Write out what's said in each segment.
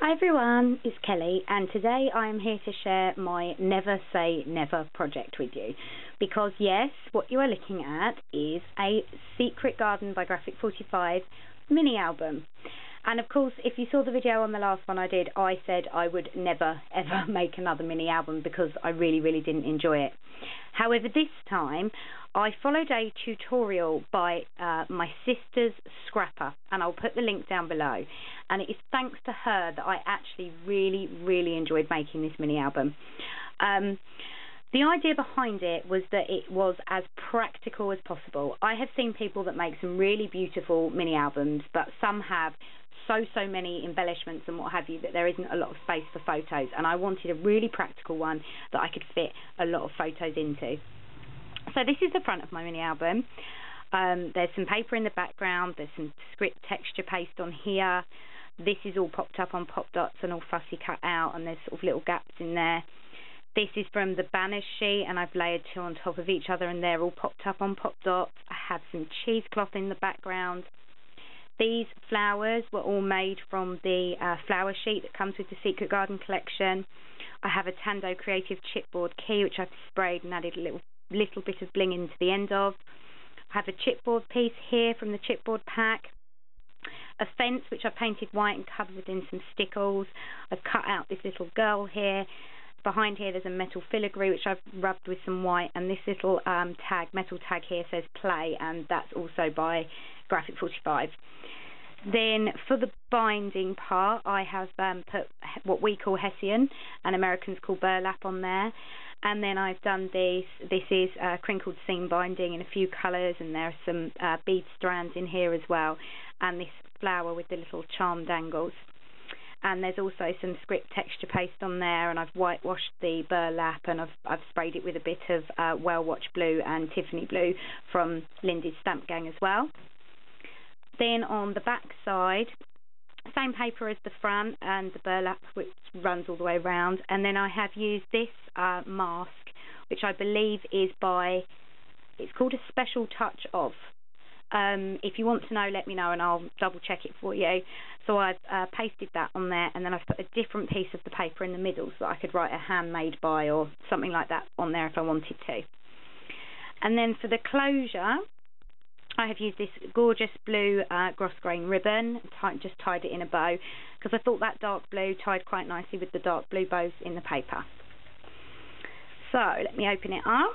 Hi everyone, it's Kelly, and today I am here to share my Never Say Never project with you, because yes, what you are looking at is a Secret Garden by Graphic 45 mini album. And of course, if you saw the video on the last one I did, I said I would never ever make another mini album because I really didn't enjoy it. However, this time I followed a tutorial by my sister's scrapper, and I'll put the link down below. And it is thanks to her that I actually really enjoyed making this mini album. The idea behind it was that it was as practical as possible. I have seen people that make some really beautiful mini albums, but some have so many embellishments and what have you that there isn't a lot of space for photos, and I wanted a really practical one that I could fit a lot of photos into. So this is the front of my mini album. There's some paper in the background, there's some script texture paste on here. This is all popped up on pop dots and all fussy cut out, and there's sort of little gaps in there. This is from the banners sheet, and I've layered two on top of each other, and they're all popped up on pop dots. I have some cheesecloth in the background. These flowers were all made from the flower sheet that comes with the Secret Garden collection. I have a Tando Creative chipboard key, which I've sprayed and added a little bit of bling into the end of. I have a chipboard piece here from the chipboard pack. A fence which I painted white and covered in some stickles. I've cut out this little girl here. Behind here there's a metal filigree which I've rubbed with some white, and this little metal tag here says play, and that's also by Graphic 45. Then for the binding part I have put what we call Hessian and Americans call burlap on there. And then I've done this is crinkled seam binding in a few colours, and there are some bead strands in here as well, and this flower with the little charm dangles. And there's also some script texture paste on there, and I've whitewashed the burlap, and I've sprayed it with a bit of Whale Watch blue and Tiffany blue from Lindy's Stamp Gang as well. Then on the back side, same paper as the front and the burlap, which runs all the way around. And then I have used this mask, which I believe is it's called a Special Touch Of. If you want to know, let me know and I'll double check it for you. So I've pasted that on there, and then I've put a different piece of the paper in the middle so that I could write a handmade by or something like that on there if I wanted to. And then for the closure, I have used this gorgeous blue grosgrain ribbon, just tied it in a bow, because I thought that dark blue tied quite nicely with the dark blue bows in the paper. So let me open it up.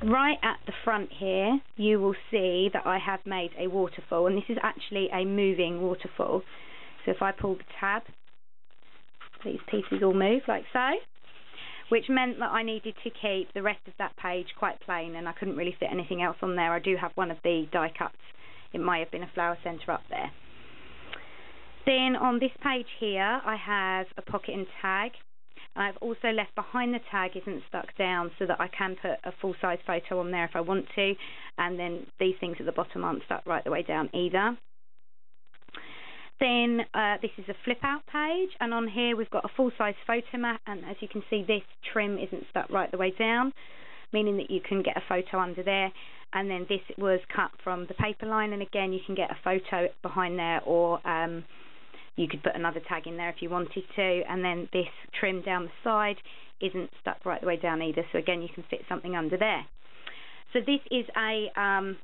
Right at the front here you will see that I have made a waterfall, and this is actually a moving waterfall. So if I pull the tab, these pieces all move like so, which meant that I needed to keep the rest of that page quite plain, and I couldn't really fit anything else on there. I do have one of the die cuts. It might have been a flower centre up there. Then on this page here I have a pocket and tag. I've also left behind the tag isn't stuck down so that I can put a full-size photo on there if I want to, and then these things at the bottom aren't stuck right the way down either. Then this is a flip-out page, and on here we've got a full-size photo mat, and as you can see this trim isn't stuck right the way down, meaning that you can get a photo under there. And then this was cut from the paper line, and again you can get a photo behind there, or you could put another tag in there if you wanted to. And then this trim down the side isn't stuck right the way down either, so again you can fit something under there. So this is a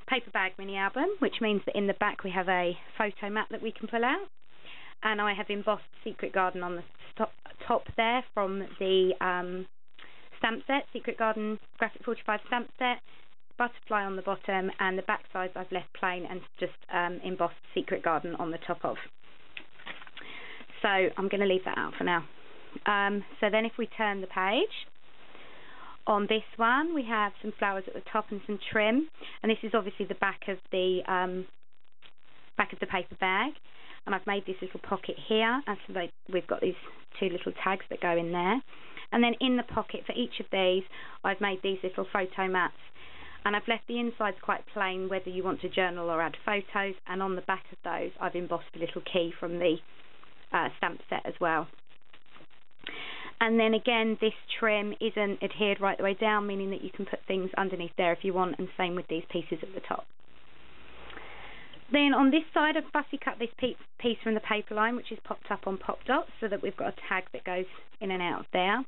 paper bag mini album, which means that in the back we have a photo mat that we can pull out. And I have embossed Secret Garden on the top there from the stamp set, Secret Garden Graphic 45 stamp set, butterfly on the bottom, and the back sides I've left plain and just embossed Secret Garden on the top of. So I'm going to leave that out for now. So then if we turn the page, on this one we have some flowers at the top and some trim, and this is obviously the back of the paper bag, and I've made this little pocket here, and so we've got these two little tags that go in there. And then in the pocket for each of these I've made these little photo mats, and I've left the insides quite plain whether you want to journal or add photos, and on the back of those I've embossed a little key from the stamp set as well. And then again this trim isn't adhered right the way down, meaning that you can put things underneath there if you want, and same with these pieces at the top. Then on this side I've fussy cut this piece from the paper line, which is popped up on pop dots, so that we've got a tag that goes in and out of there.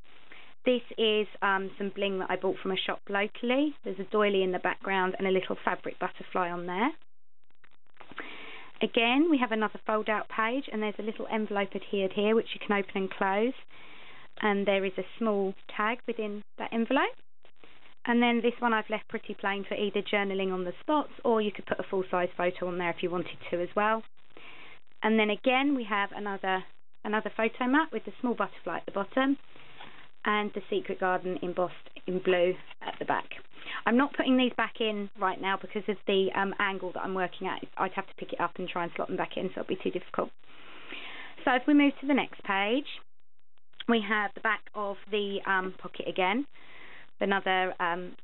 This is some bling that I bought from a shop locally. There's a doily in the background and a little fabric butterfly on there. Again, we have another fold out page, and there's a little envelope adhered here which you can open and close, and there is a small tag within that envelope. And then this one I've left pretty plain for either journaling on the spots, or you could put a full-size photo on there if you wanted to as well. And then again we have another photo mat with the small butterfly at the bottom and the Secret Garden embossed in blue at the back. I'm not putting these back in right now because of the angle that I'm working at. I'd have to pick it up and try and slot them back in, so it'll be too difficult. So if we move to the next page, we have the back of the pocket again. Another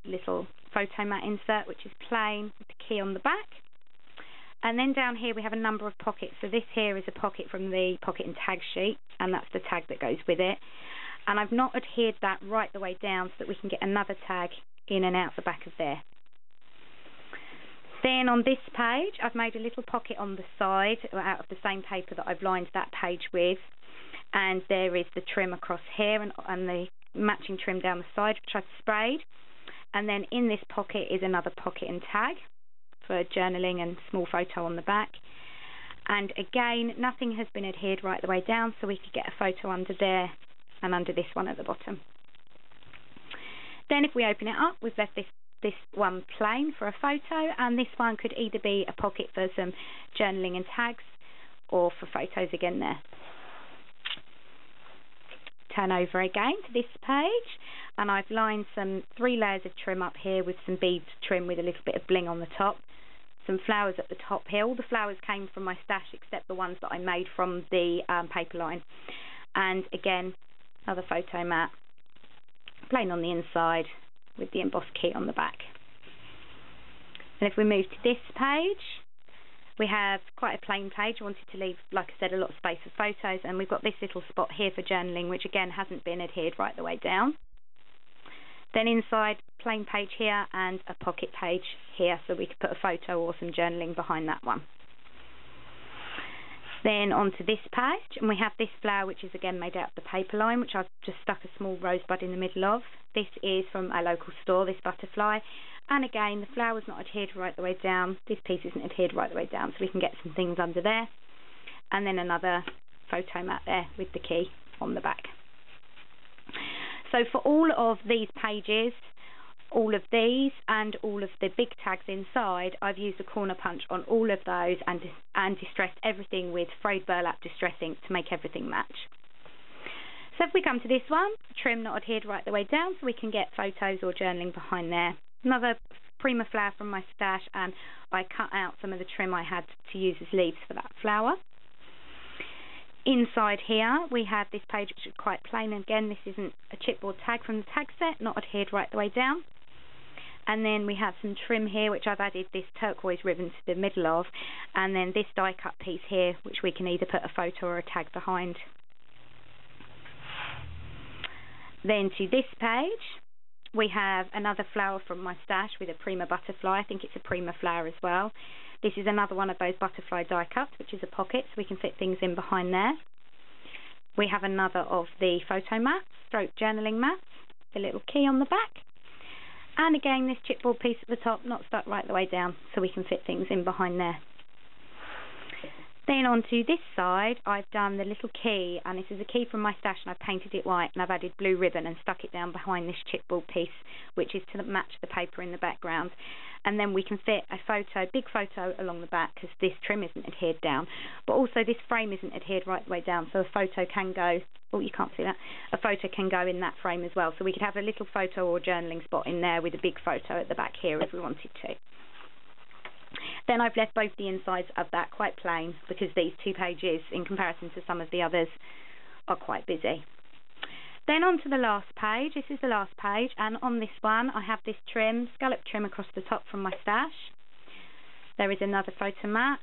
little photo mat insert, which is plain with the key on the back. And then down here we have a number of pockets. So this here is a pocket from the pocket and tag sheet, and that's the tag that goes with it. And I've not adhered that right the way down so that we can get another tag in and out the back of there. Then on this page I've made a little pocket on the side out of the same paper that I've lined that page with, and there is the trim across here and the matching trim down the side which I've sprayed. And then in this pocket is another pocket and tag for journaling and small photo on the back. And again, nothing has been adhered right the way down, so we could get a photo under there and under this one at the bottom. Then if we open it up, we've left this one plain for a photo, and this one could either be a pocket for some journaling and tags or for photos again there. Turn over again to this page, and I've lined 3 layers of trim up here with some beads trim with a little bit of bling on the top. Some flowers at the top here. All the flowers came from my stash except the ones that I made from the paper line. And again, another photo mat, plain on the inside with the embossed key on the back. And if we move to this page, we have quite a plain page. I wanted to leave, like I said, a lot of space for photos, and we've got this little spot here for journaling, which again hasn't been adhered right the way down. Then inside, plain page here and a pocket page here, so we could put a photo or some journaling behind that one. Then onto this page, and we have this flower, which is again made out of the paper line, which I've just stuck a small rosebud in the middle of. This is from a local store, this butterfly. And again, the flower's not adhered right the way down. This piece isn't adhered right the way down, so we can get some things under there. And then another photo mat there with the key on the back. So for all of these pages, all of these and all of the big tags inside, I've used a corner punch on all of those and distressed everything with frayed burlap distress ink to make everything match. So if we come to this one, trim not adhered right the way down, so we can get photos or journaling behind there. Another Prima flower from my stash, and I cut out some of the trim I had to use as leaves for that flower. Inside here we have this page which is quite plain. Again, this isn't a chipboard tag from the tag set, not adhered right the way down. And then we have some trim here which I've added this turquoise ribbon to the middle of, and then this die cut piece here which we can either put a photo or a tag behind. Then to this page we have another flower from my stash with a Prima butterfly. I think it's a Prima flower as well. This is another one of those butterfly die cuts, which is a pocket, so we can fit things in behind there. We have another of the photo mats, stroke journaling mats, the little key on the back. And again, this chipboard piece at the top, not stuck right the way down, so we can fit things in behind there. Then onto this side, I've done the little key, and this is a key from my stash, and I've painted it white, and I've added blue ribbon and stuck it down behind this chipboard piece, which is to match the paper in the background. And then we can fit a photo, big photo along the back, because this trim isn't adhered down, but also this frame isn't adhered right the way down, so a photo can go, oh you can't see that, a photo can go in that frame as well, so we could have a little photo or journaling spot in there with a big photo at the back here if we wanted to. Then I've left both the insides of that quite plain, because these 2 pages, in comparison to some of the others, are quite busy. Then on to the last page. This is the last page, and on this one I have this trim, scallop trim across the top from my stash. There is another photo mat,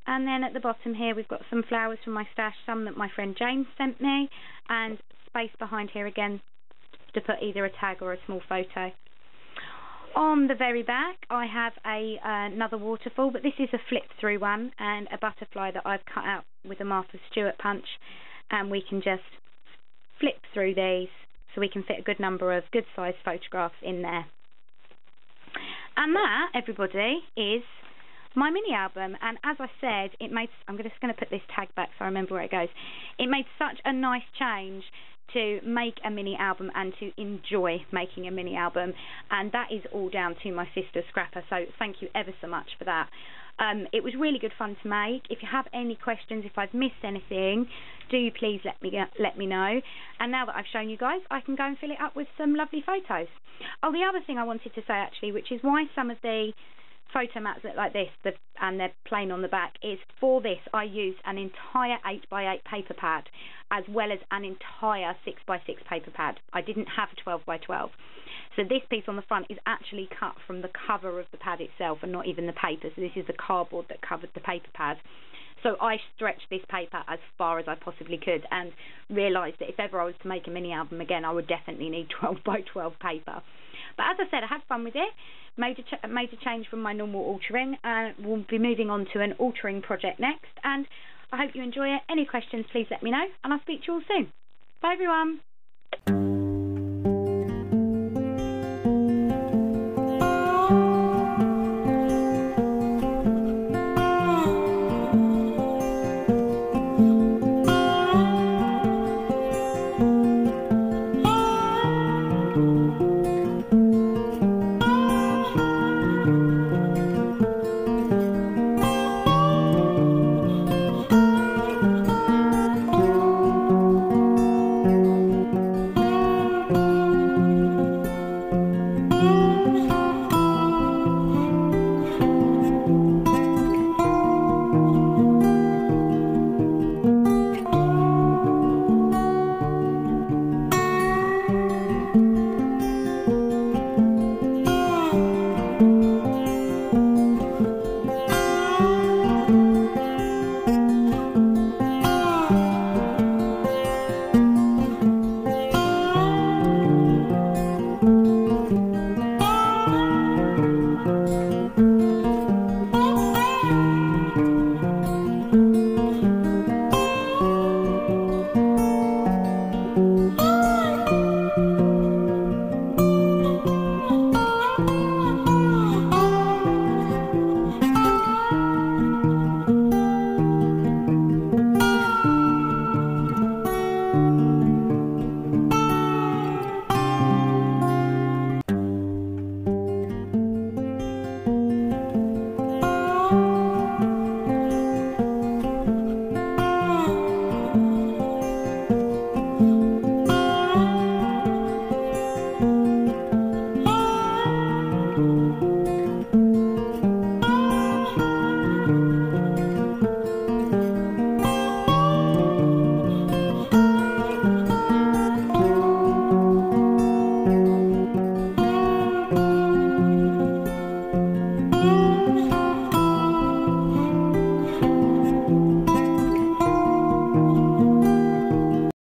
and then at the bottom here we've got some flowers from my stash, some that my friend James sent me, and space behind here again to put either a tag or a small photo. On the very back, I have another waterfall, but this is a flip-through one, and a butterfly that I've cut out with a Martha Stewart punch, and we can just flip through these so we can fit a good number of good-sized photographs in there. And that, everybody, is my mini album. And as I said, I'm just going to put this tag back so I remember where it goes. It made such a nice change to make a mini album and to enjoy making a mini album, and that is all down to my sister Scrapper, so thank you ever so much for that. It was really good fun to make. If you have any questions, if I've missed anything, do please let me know. And now that I've shown you guys, I can go and fill it up with some lovely photos. Oh, the other thing I wanted to say actually, which is why some of the photo mats look like this and they're plain on the back, is for this I used an entire 8x8 paper pad as well as an entire 6x6 paper pad. I didn't have a 12x12. So this piece on the front is actually cut from the cover of the pad itself and not even the paper. So this is the cardboard that covered the paper pad. So I stretched this paper as far as I possibly could and realised that if ever I was to make a mini album again, I would definitely need 12x12 paper. But as I said, I had fun with it, made a change from my normal altering, and we'll be moving on to an altering project next. And I hope you enjoy it. Any questions, please let me know, and I'll speak to you all soon. Bye, everyone.